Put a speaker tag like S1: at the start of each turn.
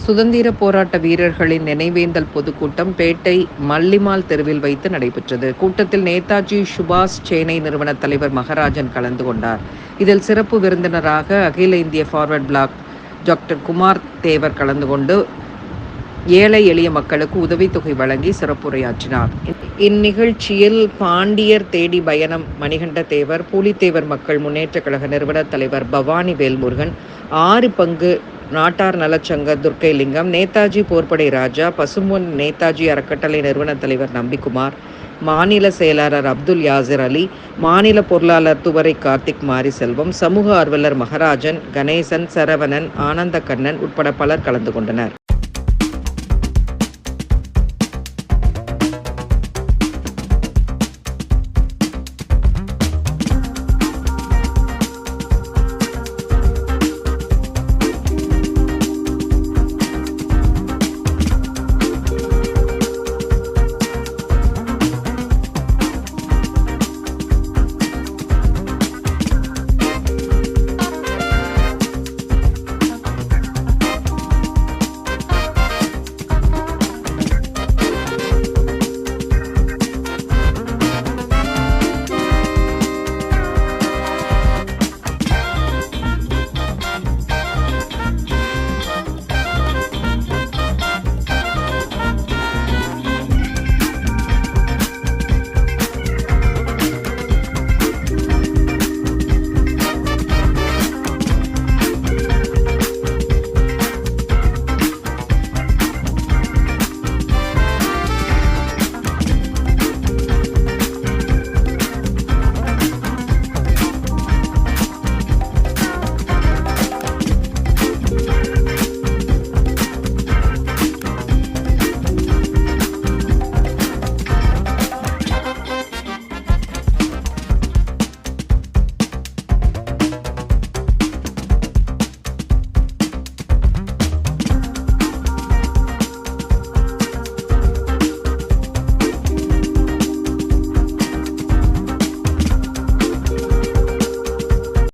S1: சுதந்திர போராட்ட வீரர்களின் நினைவேந்தல் பொதுக்கூட்டம் பேட்டை மல்லிமால் தெருவில் வைத்து நடைபெற்றது. கூட்டத்தில் நேதாஜி சுபாஷ் சேனை நிறுவன தலைவர் மகராஜன் கலந்து கொண்டார். இதில் சிறப்பு விருந்தினராக அகில இந்திய ஃபார்வர்ட் பிளாக் டாக்டர் குமார் தேவர் கலந்து கொண்டு ஏழை எளிய மக்களுக்கு உதவித்தொகை வழங்கி சிறப்புரையாற்றினார். இந்நிகழ்ச்சியில் பாண்டியர் தேடி பயணம் மணிகண்ட தேவர், பூலித்தேவர் மக்கள் முன்னேற்ற கழக நிறுவன தலைவர் பவானி வேல்முருகன், 6 பங்கு நாட்டார் நலச்சங்க துர்க்கைலிங்கம், நேதாஜி போர்ப்படை ராஜா, பசும்பொன் நேதாஜி அறக்கட்டளை நிறுவன தலைவர் நம்பிக்குமார், மாநில செயலாளர் அப்துல் யாசிர் அலி, மாநில பொருளாளர் துவரை கார்த்திக் மாரிசெல்வம், சமூக ஆர்வலர் மகராஜன், கணேசன், சரவணன், ஆனந்த கண்ணன் உட்பட பலர் கலந்து கொண்டனர்.